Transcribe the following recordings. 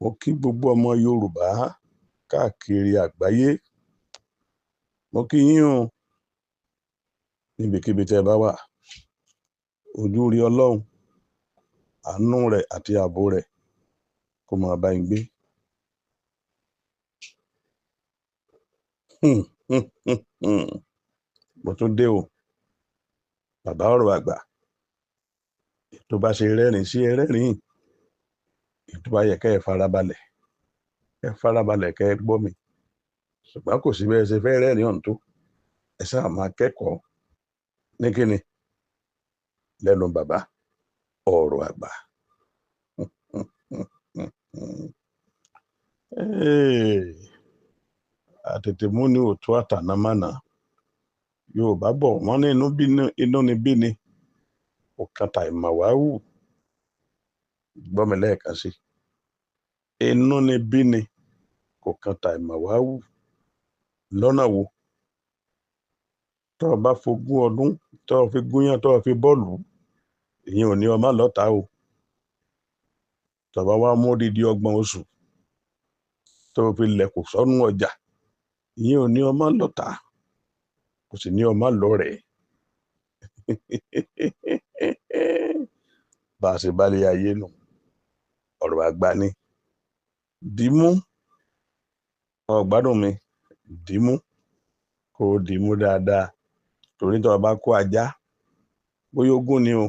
Mo kí gbogbo ọmọ Yorùbá káàkiri àgbáyé. Mo kí yín o, níbikíbi tẹ́ ẹ bá wà. Ojú rí Ọlọ́run, àánú rẹ̀ àti ààbò rẹ̀ kó máa bá yín gbé. Mo tún dé o, bàbá ọ̀rọ̀ àgbà. Tó bá ṣe rẹ́rìn sí ẹ rẹ́rìn, tó bá yẹ kẹ́ ẹ farabalẹ̀ kẹ́ ẹ gbọ́ mi. Ṣùgbọ́n kò sí bẹ́ẹ̀ ṣe fẹ́ rẹ́rìn ọ̀hún tó. Ẹ sáà máa kẹ́kọ̀ọ́ ní kíni lẹ́nu bàbá ọ̀rọ̀ àgbà. Àtètè mú ní òtún àtànámánà. Yorùbá bọ̀ wọ́n ní inú ni bí ni kò kan tàìmọ̀wáwù. Gbọ́ mi lẹ́ẹ̀kan sí. Inú ni bí ni kò kan tàìmọ̀wáwù. Lọ́nà wo? Tọ́ ọ bá fogún ọdún tọ́ ọ fi gúnyán tọ́ ọ fi bọ́ọ̀lù, ìyẹn ò ní ọmọ lọ́ta o. Tọ́ ọ bá wá mú odidi 30 oṣù tọ́ ọ fi lẹ̀kùn sọ́nù ọjà, ìyẹn ò ní ọmọ lọ́ta, kò sì ní ọmọ lọ́rẹ̀ẹ́. Bá a ṣe bálé ayé nù, ọ̀rọ̀ àgbà ni. Dìímú, ọ̀gbádùn mi, dìímú, kó o dìímú dáadáa. Torí tọ́ ọ bá kó ajá, bóyá 20 ni o,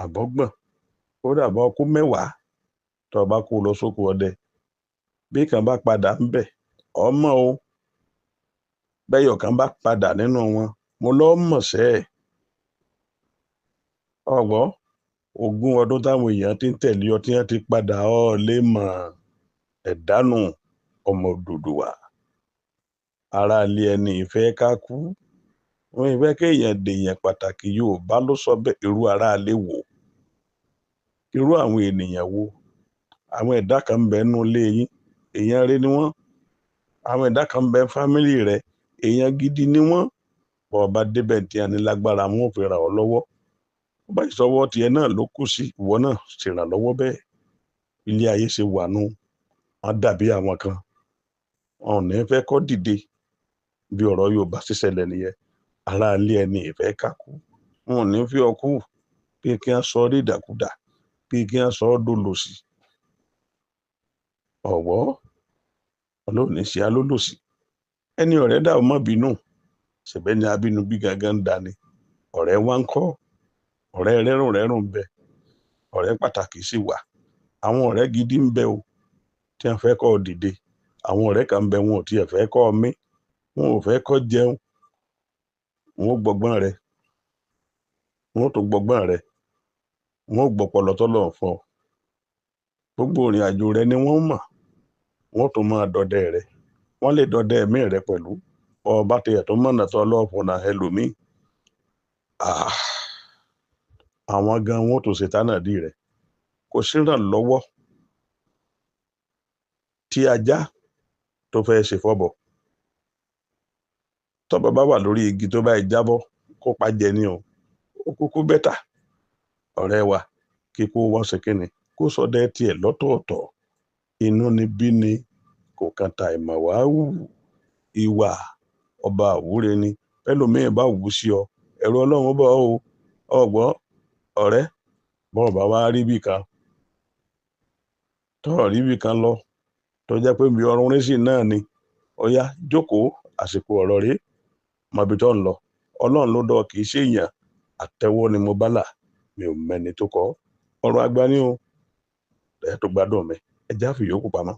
àbọ́gbọ̀n, ó dàbọ̀ kó 10, tọ́ ọ bá kó lọ sóko ọdẹ. Bí kan bá padà ń bẹ̀, ọmọ o. Bẹ́yọ̀ kan bá padà nínú wọn, mo lọ́ mọ̀ sẹ́ ẹ̀. Ọ̀gbọ́n 20 ọdún táwọn èèyàn ti ń tẹ̀lé ọ tí wọ́n ti padà ọ lè mọ̀ ẹ̀dánù ọmọ Odùduwà. Ara ilé ẹni ìfẹ́ ká kú. Wọ́n ìfẹ́ kéèyàn dèèyàn pàtàkì. Yorùbá ló sọ bẹ́ẹ̀. Irú ara ilé wo? Irú àwọn ènìyàn wo? Àwọn ẹ̀dá kan ń bẹ nínú ilé yín, èèyàn rere ni wọ́n. Àwọn ẹ̀dá kan ń bẹ fámílì rẹ, èèyàn gidi ni wọ́n. Bọ́ ọ bá débẹ̀ tí a ní lágbára, wọn ò fi ràn ọ́ lọ́wọ́. Bá ìsọwọ́ tiẹ̀ náà ló kù sí, ìwọ náà ṣèrànlọ́wọ́ bẹ́ẹ̀. Ilé ayé ṣe wà nù. Wọ́n dàbí àwọn kan. Wọn ò ní fẹ́ kó dìde. Bí ọ̀rọ̀ Yorùbá ṣe ṣẹlẹ̀ nìyẹn. Ara ilé ẹni ìfẹ́ ká kú. Wọn ò ní fi ọ kú. Bí kí wọ́n sọ ọ́ dídàkudà, bí kí wọ́n sọ ọ́ dòlòsì. Ọ̀wọ́ Ọlọ́run ní ṣe alólòsì. Ẹni ọ̀rẹ́ dà ó má bínú. Ṣèbẹ́ ni abínibí gangan ń dání. Ọ̀rẹ́ wa ń kọ́. Ọ̀rẹ́ rẹ́rùn ń bẹ. Ọ̀rẹ́ pàtàkì sì wà. Àwọn ọ̀rẹ́ gidi ń bẹ o, tí wọ́n fẹ́ kó o dìde. Àwọn ọ̀rẹ́ kan ń bẹ, wọn ò tiẹ̀ fẹ́ kó o mí. Wọn ò fẹ́ kó jẹun. Wọn ò gbọ́gbọ́n rẹ. Wọn ò tó gbọ́gbọ́n rẹ. Wọn ò gbọ́pọlọ tọ́lọ́run fún ọ. Gbogbo ìrìn àjò rẹ ni wọ́n mọ̀. Wọ́n tó máa dọdẹ rẹ. Wọ́n lè dọdẹ ẹ̀mí rẹ pẹ̀lú. Ọba tiẹ̀ tó mọ̀nà tó ọlọ́ọ̀fọ̀nà ẹlòmíì. Àwọn gan wọn tó ṣètánà dì rẹ. Kò sírànlọ́wọ́ tí ajá tó fẹ́ ṣe fọ́bọ̀. Tọ́bọ̀ bá wà lórí igi tó bá jábọ́, kó pa jẹ ní o. Ó kúkú bẹ́tà. Ọ̀rẹ́ wa, kíkó wọ́n ṣe kíni, kó sọdẹ tiẹ̀ lọ́tọ̀ọ̀tọ̀. Inú ni bí ni kò kan tàìmọ̀wáwù. Ìwà ọba àwúre ni. Ẹlòmíì bá wù sí ọ, ẹ̀rù Ọlọ́run bọ̀ o. Ọ̀gbọ́n ọ̀rẹ́, bọ́ọ̀ bá wá rí bí kan, tọ́ rí bí kan lọ, tó jẹ́ pé bí ọrùn rísì náà ni. Ó yá, jókòó, àsìkò ọ̀rọ̀ rèé. Mọ̀ bí tó ń lọ. Ọlọ́run ló dọ̀, kì í ṣe èèyàn. Àtẹ́wọ́ ni mo bá là. Mi ò mẹ́ni tó kọ́. Ọ̀rọ̀ àgbà ni o. Ẹ tó gbádùn mi. Ẹja fi yòókù pamọ́.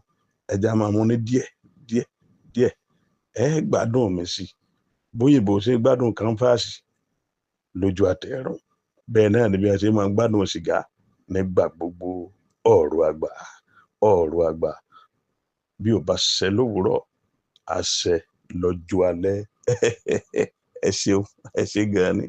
Ẹja máa mú ní díẹ̀. Ẹ gbádùn mi sí. Bóyìnbó ṣe gbádùn kánfàsì lójú àtẹ̀rùn. Bẹ́ẹ̀ náà ni bí a ṣe máa ń gbádùn sìgá nígbà gbogbo. Ọ̀rọ̀ àgbà. Bí ò bá ṣẹ lówùúrọ̀, á ṣẹ lọ́jọ́ alẹ́. Ẹ ṣeun, ẹ ṣé gan ni.